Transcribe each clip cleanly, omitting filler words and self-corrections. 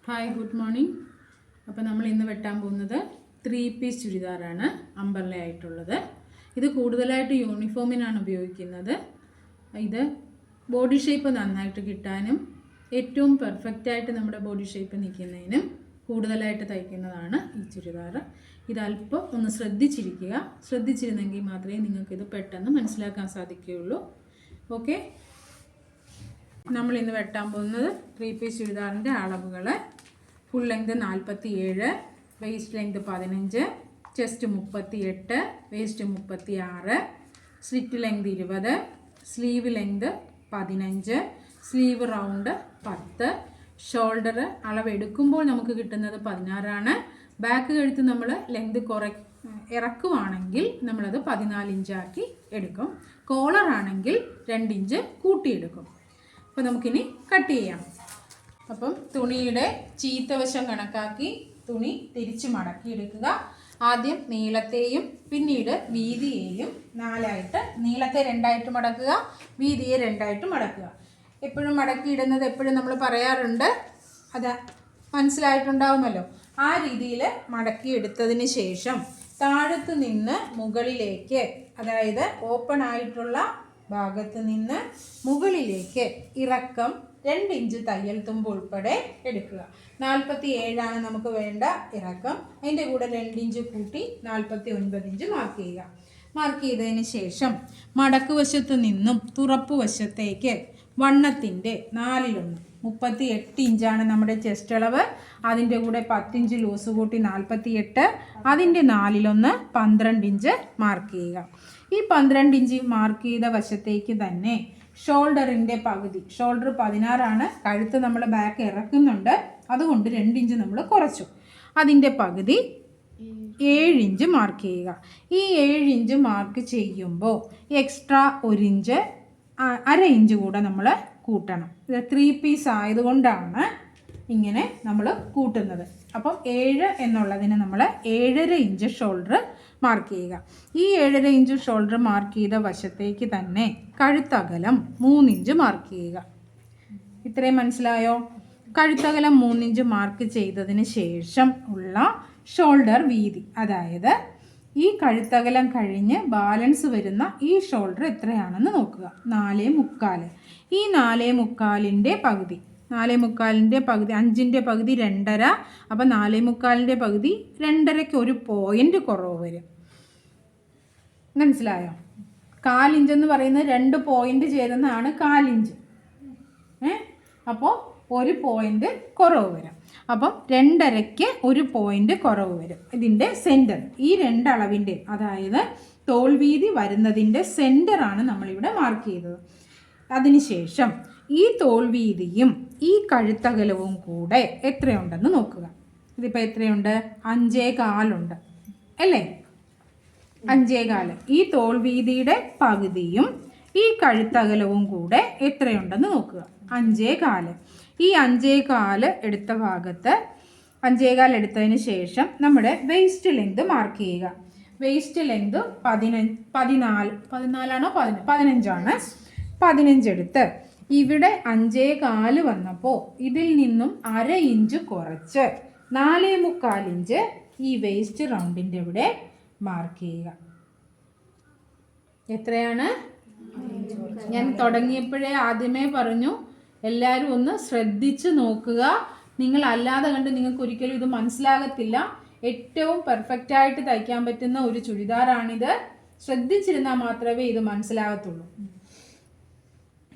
Hi, good morning. അപ്പോൾ നമ്മൾ ഇന്ന് വെട്ടാൻ പോകുന്നത് 3 പീസ് ചുരിദാറാണ്, അംബർല ആയിട്ടുള്ളത്. ഇത് കൂടുതലായിട്ട് യൂണിഫോമിനാണ് ഉപയോഗിക്കുന്നത്. ഇത് ബോഡി ഷേപ്പ് നന്നായിട്ട് കിട്ടാനും ഏറ്റവും പെർഫെക്റ്റായിട്ട് നമ്മുടെ ബോഡി ഷേപ്പ് നിൽക്കുന്നതിനും കൂടുതലായിട്ട് തയ്ക്കുന്നതാണ് ഈ ചുരിദാർ. ഇതല്പം ഒന്ന് ശ്രദ്ധിച്ചിരുന്നെങ്കിൽ മാത്രമേ നിങ്ങൾക്കിത് പെട്ടെന്ന് മനസ്സിലാക്കാൻ സാധിക്കുകയുള്ളൂ. ഓക്കെ, നമ്മൾ ഇന്ന് വെട്ടാൻ പോകുന്നത് 3 പീസ് ചുരിദാറിൻ്റെ അളവുകൾ: full length 47, waist length 15, chest 38, waist 36, slit length 20, sleeve length 15, sleeve round 10, shoulder അളവെടുക്കുമ്പോൾ നമുക്ക് കിട്ടുന്നത് 16 ആണ്. ബാക്ക് കഴുത്ത് നമ്മൾ ലെങ്ത് ഇറക്കുവാണെങ്കിൽ നമ്മളത് 14 ഇഞ്ചാക്കി എടുക്കും. കോളർ ആണെങ്കിൽ 2 ഇഞ്ച് കൂട്ടിയെടുക്കും. അപ്പോൾ നമുക്കിനി കട്ട് ചെയ്യാം. അപ്പം തുണിയുടെ ചീത്തവശം കണക്കാക്കി തുണി തിരിച്ച് മടക്കിയെടുക്കുക. ആദ്യം നീളത്തെയും പിന്നീട് വീതിയെയും നീളത്തെ 2ആയിട്ട് മടക്കുക, വീതിയെ 2ആയിട്ട് മടക്കുക. എപ്പോഴും മടക്കിയിടുന്നത് എപ്പോഴും നമ്മൾ പറയാറുണ്ട്, അത് മനസ്സിലായിട്ടുണ്ടാവുമല്ലോ. ആ രീതിയിൽ മടക്കിയെടുത്തതിന് ശേഷം താഴത്ത് നിന്ന് മുകളിലേക്ക്, അതായത് ഓപ്പൺ ആയിട്ടുള്ള ഭാഗത്ത് നിന്ന് മുകളിലേക്ക് ഇറക്കം 2 ഇഞ്ച് തയ്യൽ തുമ്പ് ഉൾപ്പെടെ എടുക്കുക. 47 നമുക്ക് വേണ്ട ഇറക്കം. അതിൻ്റെ കൂടെ 2 ഇഞ്ച് കൂട്ടി 49 ഇഞ്ച് മാർക്ക് ചെയ്യുക. മാർക്ക് ചെയ്തതിന് ശേഷം മടക്ക് വശത്ത് നിന്നും തുറപ്പ് വശത്തേക്ക് വണ്ണത്തിൻ്റെ 4/1 38 ഇഞ്ചാണ് നമ്മുടെ ചെസ്റ്റ് അളവ്. അതിൻ്റെ കൂടെ 10 ഇഞ്ച് ലൂസ് കൂട്ടി 48, അതിൻ്റെ 4/1 12 ഇഞ്ച് മാർക്ക് ചെയ്യുക. ഈ 12 ഇഞ്ച് മാർക്ക് ചെയ്ത വശത്തേക്ക് തന്നെ ഷോൾഡറിൻ്റെ പകുതി, ഷോൾഡർ 16 കഴുത്ത് നമ്മൾ ബാക്ക് ഇറക്കുന്നുണ്ട്, അതുകൊണ്ട് 2 ഇഞ്ച് നമ്മൾ കുറച്ചു. അതിൻ്റെ പകുതി 7 ഇഞ്ച് മാർക്ക് ചെയ്യുക. ഈ 7 ഇഞ്ച് മാർക്ക് ചെയ്യുമ്പോൾ എക്സ്ട്രാ 1 ഇഞ്ച്, 1/2 ഇഞ്ച് കൂടെ നമ്മൾ കൂട്ടണം. ഇത് 3 പീസ് ആയതുകൊണ്ടാണ് ഇങ്ങനെ നമ്മൾ കൂട്ടുന്നത്. അപ്പം 7 എന്നുള്ളതിന് നമ്മൾ 7.5 ഇഞ്ച് ഷോൾഡർ മാർക്ക് ചെയ്യുക. ഈ 7.5 ഇഞ്ച് ഷോൾഡർ മാർക്ക് ചെയ്ത വശത്തേക്ക് തന്നെ കഴുത്തകലം 3 ഇഞ്ച് മാർക്ക് ചെയ്യുക. ഇത്രയും മനസ്സിലായോ? കഴുത്തകലം 3 ഇഞ്ച് മാർക്ക് ചെയ്തതിന് ശേഷം ഉള്ള ഷോൾഡർ വീതി, അതായത് ഈ കഴുത്തകലം കഴിഞ്ഞ് ബാലൻസ് വരുന്ന ഈ ഷോൾഡർ എത്രയാണെന്ന് നോക്കുക. 4.75. ഈ 4.75ൻ്റെ പകുതി, 4.75ൻ്റെ പകുതി 5ൻ്റെ പകുതി 2.5. അപ്പം 4.75ൻ്റെ പകുതി 2.5ക്ക് 1 പോയിൻ്റ് കുറവ് വരും. മനസ്സിലായോ? 1/4 ഇഞ്ചെന്ന് പറയുന്നത് 2 പോയിൻ്റ് ചേരുന്നതാണ് 1/4 ഇഞ്ച്. അപ്പോൾ 1 പോയിൻ്റ് കുറവ് വരും. അപ്പം 2.5ക്ക് 1 പോയിൻ്റ് കുറവ് വരും. ഇതിൻ്റെ സെൻറ്റർ, ഈ 2 അളവിൻ്റെ, അതായത് തോൾവീതി വരുന്നതിൻ്റെ സെൻറ്ററാണ് നമ്മളിവിടെ മാർക്ക് ചെയ്തത്. അതിനുശേഷം ഈ തോൾവീതിയും ഈ കഴുത്തകലവും കൂടെ എത്രയുണ്ടെന്ന് നോക്കുക. ഇതിപ്പോൾ എത്രയുണ്ട്? 5.25 ഉണ്ട് അല്ലേ? 5.25. ഈ തോൾവീതിയുടെ പകുതിയും ഈ കഴുത്തകലവും കൂടെ എത്രയുണ്ടെന്ന് നോക്കുക. 5.25. ഈ 5.25 എടുത്ത ഭാഗത്ത് 5.25 എടുത്തതിന് ശേഷം നമ്മുടെ വേസ്റ്റ് ലെങ്ത് മാർക്ക് ചെയ്യുക. വേസ്റ്റ് ലെങ്ത് 15 എടുത്ത് ഇവിടെ 5.25 വന്നപ്പോൾ ഇതിൽ നിന്നും 1/2 ഇഞ്ച് കുറച്ച് 4.25 ഇഞ്ച് ഈ വേസ്റ്റ് റൗണ്ടിൻ്റെ ഇവിടെ മാർക്ക് ചെയ്യുക. എത്രയാണ്? ഞാൻ തുടങ്ങിയപ്പോഴേ ആദ്യമേ പറഞ്ഞു, എല്ലാവരും ഒന്ന് ശ്രദ്ധിച്ച് നോക്കുക. നിങ്ങൾ അല്ലാതെ കണ്ട് നിങ്ങൾക്ക് ഒരിക്കലും ഇത് മനസ്സിലാകത്തില്ല. ഏറ്റവും പെർഫെക്റ്റായിട്ട് തയ്ക്കാൻ പറ്റുന്ന ഒരു ചുരിദാറാണിത്. ശ്രദ്ധിച്ചിരുന്നാൽ മാത്രമേ ഇത് മനസ്സിലാകത്തുള്ളൂ.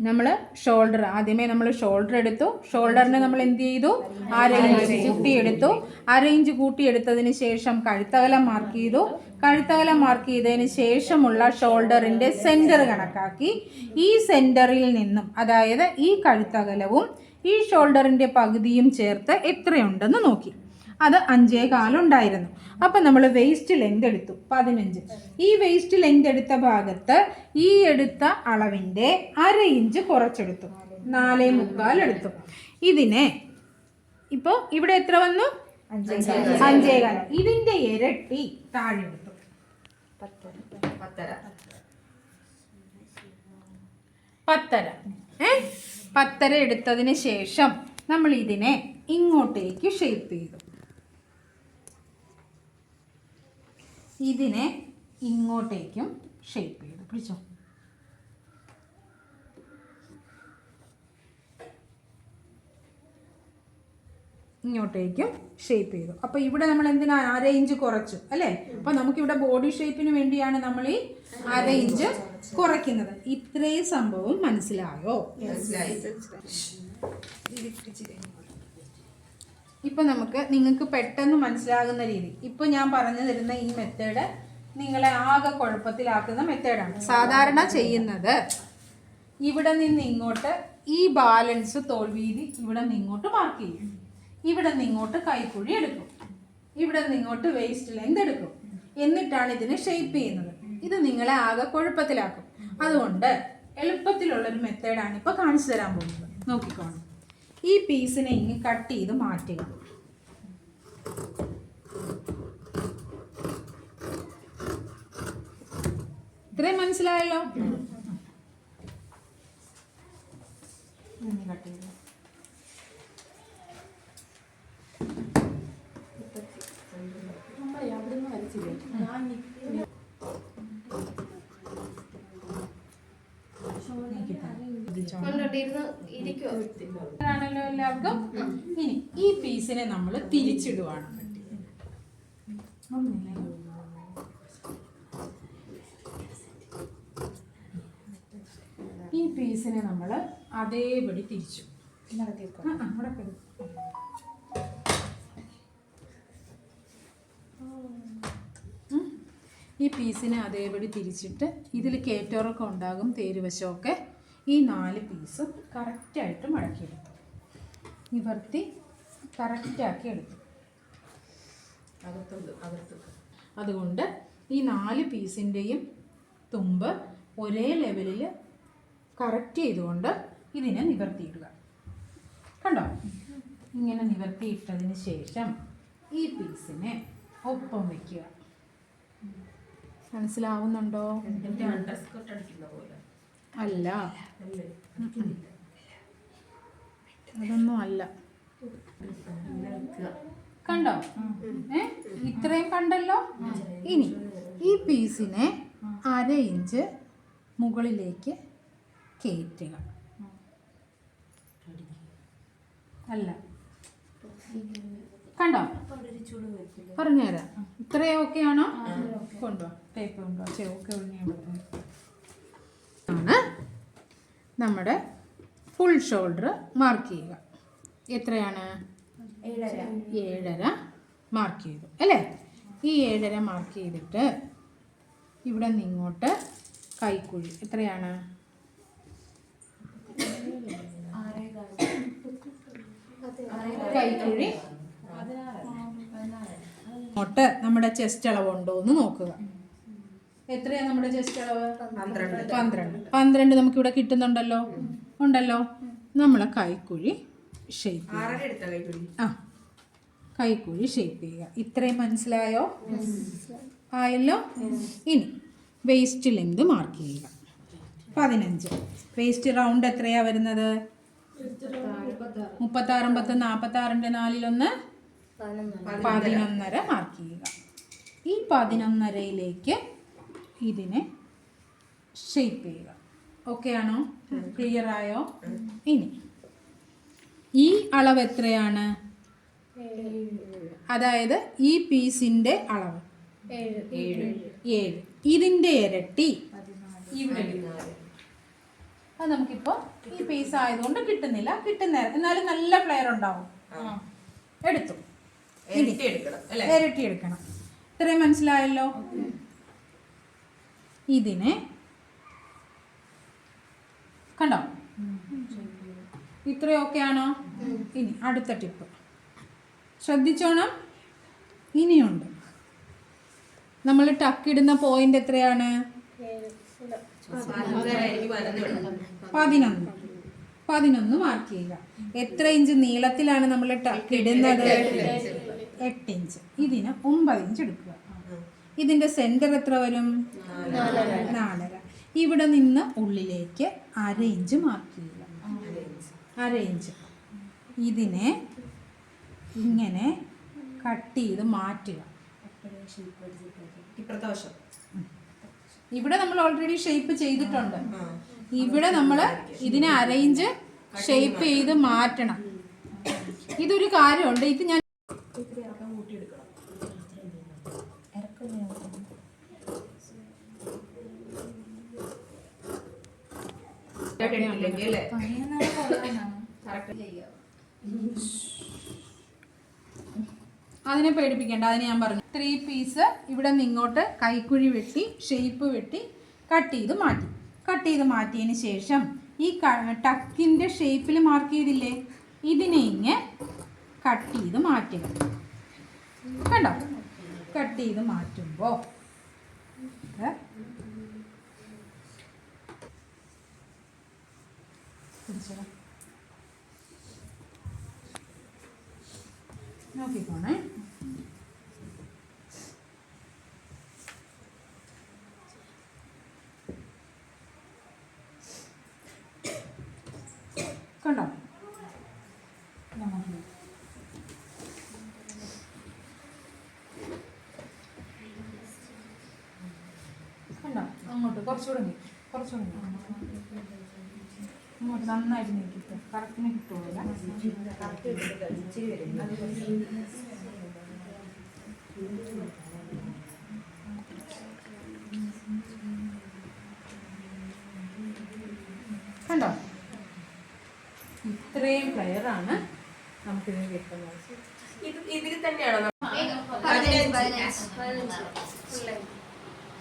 നമ്മൾ ഷോൾഡർ, ആദ്യമേ നമ്മൾ ഷോൾഡർ എടുത്തു. ഷോൾഡറിന് നമ്മൾ എന്ത് ചെയ്തു? 1/2 ഇഞ്ച് കൂട്ടിയെടുത്തു. 1/2 ഇഞ്ച് കൂട്ടിയെടുത്തതിന് ശേഷം കഴുത്തകലം മാർക്ക് ചെയ്തു. കഴുത്തകലം മാർക്ക് ചെയ്തതിന് ശേഷമുള്ള ഷോൾഡറിൻ്റെ സെൻറ്റർ കണക്കാക്കി ഈ സെൻറ്ററിൽ നിന്നും, അതായത് ഈ കഴുത്തകലവും ഈ ഷോൾഡറിൻ്റെ പകുതിയും ചേർത്ത് എത്രയുണ്ടെന്ന് നോക്കി. അത് 5.25 ഉണ്ടായിരുന്നു. അപ്പം നമ്മൾ വേസ്റ്റ് ലെങ്ത് എടുത്തു 15. ഈ വേസ്റ്റ് ലെങ്ത് എടുത്ത ഭാഗത്ത് ഈ എടുത്ത അളവിൻ്റെ 1/2 ഇഞ്ച് കുറച്ചെടുത്തു, 4.25 എടുത്തു. ഇതിനെ ഇപ്പോൾ ഇവിടെ എത്ര വന്നു? 5.25. ഇതിൻ്റെ ഇരട്ടി താഴെ എടുത്തു, 10.5. 10.5 എടുത്തതിന് ശേഷം നമ്മൾ ഇതിനെ ഇങ്ങോട്ടേക്ക് ഷേപ്പ് ചെയ്തു. ഇതിനെ ഇങ്ങോട്ടേക്കും ഷേപ്പ് ചെയ്തു. പിടിച്ചോ. ഇങ്ങോട്ടേക്കും ഷേപ്പ് ചെയ്തു. അപ്പോൾ ഇവിടെ നമ്മൾ എന്തിനാ അരയിഞ്ച് കുറച്ചു അല്ലേ? അപ്പോൾ നമുക്കിവിടെ ബോഡി ഷേപ്പിന് വേണ്ടിയാണ് നമ്മൾ ഈ അരയിഞ്ച് കുറയ്ക്കുന്നത്. ഇത്രയും സംഭവം മനസ്സിലായോ? ഇപ്പം നിങ്ങൾക്ക് പെട്ടെന്ന് മനസ്സിലാകുന്ന രീതി ഇപ്പം ഞാൻ പറഞ്ഞു തരുന്ന ഈ മെത്തേഡ് നിങ്ങളെ ആകെ കുഴപ്പത്തിലാക്കുന്ന മെത്തേഡാണ്. സാധാരണ ചെയ്യുന്നത് ഇവിടെ നിന്ന് ഇങ്ങോട്ട് ഈ ബാലൻസ് തോൾവീതി ഇവിടെ നിന്ന് ഇങ്ങോട്ട് മാർക്ക് ചെയ്യും. ഇവിടെ നിന്ന് ഇങ്ങോട്ട് കൈക്കുഴി എടുക്കും. ഇവിടെ നിന്ന് ഇങ്ങോട്ട് വേസ്റ്റ് ലെങ്ത് എടുക്കും. എന്നിട്ടാണ് ഇതിനെ ഷേപ്പ് ചെയ്യുന്നത്. ഇത് നിങ്ങളെ ആകെ കുഴപ്പത്തിലാക്കും. അതുകൊണ്ട് എളുപ്പത്തിലുള്ളൊരു മെത്തേഡാണ് ഇപ്പോൾ കാണിച്ചു തരാൻ പോകുന്നത്. നോക്കിക്കോണം. ഈ പീസിനെ ഇങ്ങനെ കട്ട് ചെയ്ത് മാറ്റുക. ഇത്രയും മനസ്സിലായല്ലോ? കട്ട് ചെയ്തു. ആണല്ലോ എല്ലാവർക്കും. ഇനി ഈ പീസിനെ നമ്മൾ തിരിച്ചിടുവാണ്. ഈ പീസിനെ നമ്മൾ അതേപടി തിരിച്ചു. ഈ പീസിനെ അതേപടി തിരിച്ചിട്ട് ഇതിൽ കയറ്റോറൊക്കെ ഉണ്ടാകും, തേരുവശമൊക്കെ. ഈ 4 പീസും കറക്റ്റായിട്ട് മടക്കിയെടുത്തു. നിവർത്തി കറക്റ്റാക്കി എടുത്തു. അതുകൊണ്ട് ഈ 4 പീസിൻ്റെയും തുമ്പ് ഒരേ ലെവലിൽ കറക്റ്റ് ചെയ്തുകൊണ്ട് ഇതിനെ നിവർത്തിയിടുക. കണ്ടോ? ഇങ്ങനെ നിവർത്തിയിട്ടതിന് ശേഷം ഈ പീസിനെ ഒപ്പം വയ്ക്കുക. മനസ്സിലാവുന്നുണ്ടോ? അല്ല, അതൊന്നും അല്ല. കണ്ടോ? ഇത്രയും കണ്ടല്ലോ. ഇനി ഈ പീസിനെ 1/2 ഇഞ്ച് മുകളിലേക്ക് കയറ്റുക. അല്ല, കണ്ടോ? പറഞ്ഞുതരാം. ഇത്രയും ഓക്കെ ആണോ? കൊണ്ടുപോവാ, ടേപ്പ് കൊണ്ടുപോവാ. ഓക്കെ ആണ് നമ്മുടെ ഫുൾ ഷോൾഡർ മാർക്ക് ചെയ്യുക. എത്രയാണ്? 7.5 മാർക്ക് ചെയ്തു അല്ലേ? ഈ 7.5 മാർക്ക് ചെയ്തിട്ട് ഇവിടെ നിന്ന് ഇങ്ങോട്ട് കൈക്കുഴി എത്രയാണ്? 6. കൈക്കുഴി ഇങ്ങോട്ട് നമ്മുടെ ചെസ്റ്റ് അളവുണ്ടോ എന്ന് നോക്കുക. എത്രയാണ് നമ്മുടെ ചെസ്റ്റ് അളവ്? 12 നമുക്കിവിടെ കിട്ടുന്നുണ്ടല്ലോ. ഉണ്ടല്ലോ. നമ്മളെ കൈക്കുഴി ഷേപ്പ് കൈക്കുഴി ഷേപ്പ് ചെയ്യുക. ഇത്രയും മനസ്സിലായോ? ആയല്ലോ. ഇനി വേസ്റ്റ് ലെങ്ത് മാർക്ക് ചെയ്യുക. 15. വേസ്റ്റ് റൗണ്ട് എത്രയാ വരുന്നത്? 36 10 46ന്റെ 4 11.5 മാർക്ക് ചെയ്യുക. ഈ 11.5യിലേക്ക് ഇതിനെ ഷേപ്പ് ചെയ്യുക. ഓക്കെ ആണോ? ക്ലിയർ ആയോ? ഇനി ഈ അളവ് എത്രയാണ്? 7. അതായത് ഈ പീസിൻ്റെ അളവ് 7. ഇതിൻ്റെ ഇരട്ടി ഇവിടെ. അത് നമുക്കിപ്പോൾ ഈ പീസ് ആയതുകൊണ്ട് കിട്ടുന്നില്ല. എന്നാലും നല്ല ഫ്ലെയർ ഉണ്ടാവും. എടുത്തു. ഇരട്ടി എടുക്കണം. ഇത്രയും മനസ്സിലായല്ലോ. ഇതിനെ കണ്ടോ? ഇത്രയൊക്കെ ആണോ? ഇനി അടുത്ത ടിപ്പ് ശ്രദ്ധിച്ചോണം. ഇനിയുണ്ട്. നമ്മൾ ടക്കിടുന്ന പോയിന്റ് എത്രയാണ്? 11 മാർക്ക് ചെയ്യുക. എത്ര ഇഞ്ച് നീളത്തിലാണ് നമ്മൾ ടക്കിടുന്നത്? 8 ഇഞ്ച്. ഇതിന് 9 ഇഞ്ച് എടുക്കുക. ഇതിൻ്റെ സെൻറ്റർ എത്ര വരും? 4.5. ഇവിടെ നിന്ന് ഉള്ളിലേക്ക് 1/2 ഇഞ്ച് മാർക്ക് ചെയ്യുക. 1/2 ഇഞ്ച്. ഇതിനെ ഇങ്ങനെ കട്ട് ചെയ്ത് മാറ്റുക. ഇവിടെ നമ്മൾ ഓൾറെഡി ഷേപ്പ് ചെയ്തിട്ടുണ്ട്. ഇവിടെ നമ്മൾ ഇതിനെ അറേഞ്ച് ഷേപ്പ് ചെയ്ത് മാറ്റണം. ഇതൊരു കാര്യമുണ്ട്. ഇത് ഞാൻ അതിനെ പേടിപ്പിക്കേണ്ട. അതിന് ഞാൻ പറഞ്ഞു 3 പീസ് ഇവിടെ നിന്ന് ഇങ്ങോട്ട് കൈക്കുഴി വെട്ടി ഷേപ്പ് വെട്ടി കട്ട് ചെയ്ത് മാറ്റിയതിന് ശേഷം ഈ ടക്കിൻ്റെ ഷേപ്പിൽ മാർക്ക് ചെയ്തില്ലേ, ഇതിനെ ഇങ്ങനെ കട്ട് ചെയ്ത് മാറ്റുക. കണ്ടോ? കട്ട് ചെയ്ത് മാറ്റുമ്പോൾ നോക്കിക്കോണേ. കണ്ടോ? കണ്ടോ? അങ്ങോട്ട് കുറച്ചുകൂടെ അങ്ങോട്ട് നന്നായിട്ട് നീക്കിട്ട് കറക്റ്റിന് കിട്ടുമല്ല. കണ്ടോ? ഇത്രയും പ്ലെയറാണ് നമുക്കിതിന് കിട്ടുന്നത്.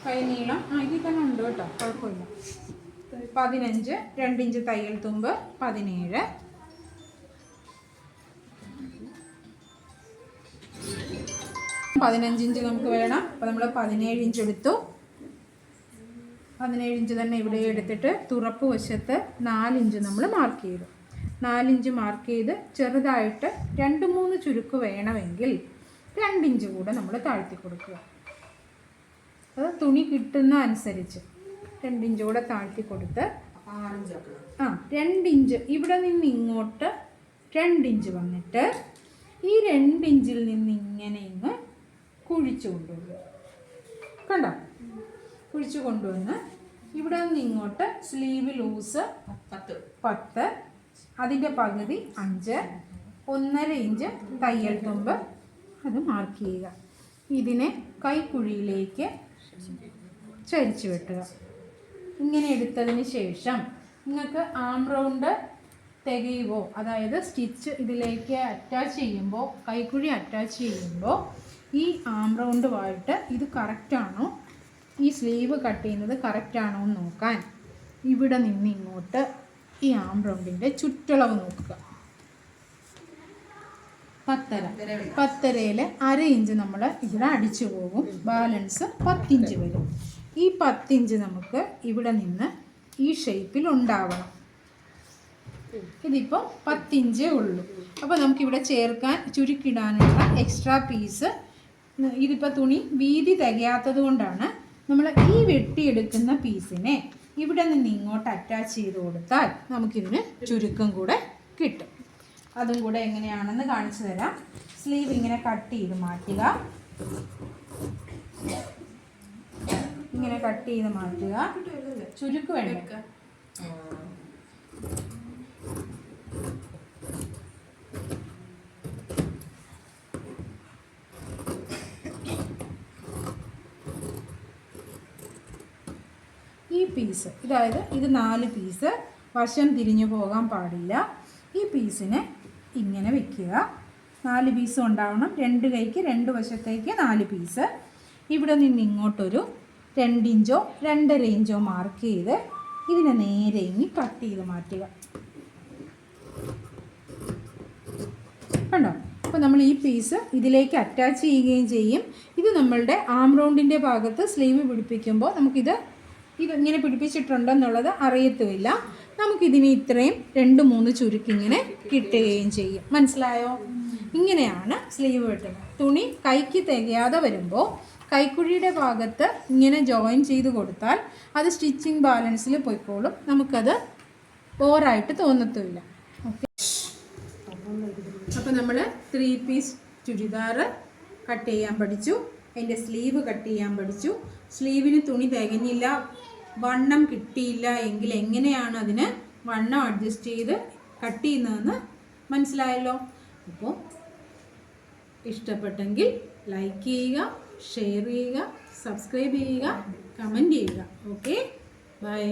കൈ നീളം ഇതിൽ തന്നെ ഉണ്ട് കേട്ടോ, കുഴപ്പമില്ല. 15, 2 ഇഞ്ച് തയ്യൽ തുമ്പ്, 17, 15 ഇഞ്ച് നമുക്ക് വേണം. അപ്പോൾ നമ്മൾ 17 ഇഞ്ച് എടുത്തു. 17 ഇഞ്ച് തന്നെ ഇവിടെ എടുത്തിട്ട് തുറപ്പ് വശത്ത് 4 ഇഞ്ച് നമ്മൾ മാർക്ക് ചെയ്തു. 4 ഇഞ്ച് മാർക്ക് ചെയ്ത് ചെറുതായിട്ട് 2-3 ചുരുക്ക് വേണമെങ്കിൽ 2 ഇഞ്ച് കൂടെ നമ്മൾ താഴ്ത്തി കൊടുക്കുക. അത് തുണി കിട്ടുന്ന അനുസരിച്ച് 2 ഇഞ്ച് കൂടെ താഴ്ത്തി കൊടുത്ത് 2 ഇഞ്ച് ഇവിടെ നിന്ന് ഇങ്ങോട്ട് 2 ഇഞ്ച് വന്നിട്ട് ഈ 2 ഇഞ്ചിൽ നിന്ന് ഇങ്ങനെ ഇങ്ങ് കുഴിച്ചു കൊണ്ടുവരും. കണ്ടോ? കുഴിച്ചു കൊണ്ടുവന്ന് ഇവിടെ നിന്ന് ഇങ്ങോട്ട് സ്ലീവ് ലൂസ് 10, അതിൻ്റെ പകുതി 5, 1.5 ഇഞ്ച് തയ്യൽ തുമ്പ് അത് മാർക്ക് ചെയ്യുക. ഇതിനെ കൈക്കുഴിയിലേക്ക് ചരിച്ചു വെട്ടുക. ഇങ്ങനെ എടുത്തതിന് ശേഷം നിങ്ങൾക്ക് ആം റൗണ്ട് തികയുമോ, അതായത് സ്റ്റിച്ച് ഇതിലേക്ക് അറ്റാച്ച് ചെയ്യുമ്പോൾ, കൈക്കുഴി അറ്റാച്ച് ചെയ്യുമ്പോൾ ഈ ആം റൗണ്ടുമായിട്ട് ഇത് കറക്റ്റാണോ, ഈ സ്ലീവ് കട്ട് ചെയ്യുന്നത് കറക്റ്റാണോ എന്ന് നോക്കാൻ ഇവിടെ നിന്ന് ഇങ്ങോട്ട് ഈ ആം റൗണ്ടിൻ്റെ ചുറ്റളവ് നോക്കുക. 10.5 1/2 ഇഞ്ച് നമ്മൾ ഇവിടെ അടിച്ചു പോകും. ബാലൻസ് 10 ഇഞ്ച് വരും. ഈ 10 ഇഞ്ച് നമുക്ക് ഇവിടെ നിന്ന് ഈ ഷേപ്പിൽ ഉണ്ടാവണം. ഇതിപ്പോൾ 10 ഇഞ്ചേ ഉള്ളൂ. അപ്പോൾ നമുക്കിവിടെ ചേർക്കാൻ ചുരുക്കിടാനുള്ള എക്സ്ട്രാ പീസ്, ഇതിപ്പോൾ തുണി വീതി തികയാത്തത് കൊണ്ടാണ് നമ്മൾ ഈ വെട്ടിയെടുക്കുന്ന പീസിനെ ഇവിടെ നിന്ന് ഇങ്ങോട്ട് അറ്റാച്ച് ചെയ്ത് കൊടുത്താൽ നമുക്കിതിന് ചുരുക്കം കൂടെ കിട്ടും. അതും കൂടെ എങ്ങനെയാണെന്ന് കാണിച്ചു തരാം. സ്ലീവ് ഇങ്ങനെ കട്ട് ചെയ്ത് മാറ്റുക. ഇങ്ങനെ കട്ട് ചെയ്ത് മാറ്റുക. ചുരുക്ക് വേണ്ട. ഈ പീസ്, അതായത് ഇത് 4 പീസ് വശം തിരിഞ്ഞു പോകാൻ പാടില്ല. ഈ പീസിനെ ഇങ്ങനെ വെക്കുക. 4 പീസ് ഉണ്ടാവണം. 2 കൈക്ക് 2 വശത്തേക്ക് 4 പീസ്. ഇവിടെ നിന്ന് ഇങ്ങോട്ടൊരു 2 ഇഞ്ചോ 2.5 ഇഞ്ചോ മാർക്ക് ചെയ്ത് ഇതിനെ നേരെ ഇനി കട്ട് ചെയ്ത് മാറ്റുക. കണ്ടോ? അപ്പോൾ നമ്മൾ ഈ പീസ് ഇതിലേക്ക് അറ്റാച്ച് ചെയ്യുകയും ചെയ്യും. ഇത് നമ്മളുടെ ആം റൗണ്ടിൻ്റെ ഭാഗത്ത് സ്ലീവ് പിടിപ്പിക്കുമ്പോൾ നമുക്കിത് ഇങ്ങനെ പിടിപ്പിച്ചിട്ടുണ്ടെന്നുള്ളത് അറിയത്തുമില്ല. നമുക്കിതിന് ഇത്രയും 2-3 ചുരുക്കിങ്ങനെ കിട്ടുകയും ചെയ്യും. മനസ്സിലായോ? ഇങ്ങനെയാണ് സ്ലീവ് വെട്ടുന്നത്. തുണി കൈക്ക് തികയാതെ വരുമ്പോൾ കൈക്കുഴിയുടെ ഭാഗത്ത് ഇങ്ങനെ ജോയിൻ ചെയ്ത് കൊടുത്താൽ അത് സ്റ്റിച്ചിങ് ബാലൻസിൽ പോയിക്കോളും. നമുക്കത് ബോറായിട്ട് തോന്നത്തുമില്ല. ഓക്കെ. അപ്പോൾ നമ്മൾ 3 പീസ് ചുരിദാർ കട്ട് ചെയ്യാൻ പഠിച്ചു. അതിൻ്റെ സ്ലീവ് കട്ട് ചെയ്യാൻ പഠിച്ചു. സ്ലീവിന് തുണി തികഞ്ഞില്ല, വണ്ണം കിട്ടിയില്ല എങ്കിൽ എങ്ങനെയാണ് അതിന് വണ്ണം അഡ്ജസ്റ്റ് ചെയ്ത് കട്ട് ചെയ്യുന്നതെന്ന് മനസ്സിലായല്ലോ. അപ്പോൾ ഇഷ്ടപ്പെട്ടെങ്കിൽ ലൈക്ക് ചെയ്യുക, ഷെയർ ചെയ്യുക, സബ്സ്ക്രൈബ് ചെയ്യുക, കമൻറ്റ് ചെയ്യുക. Okay, by.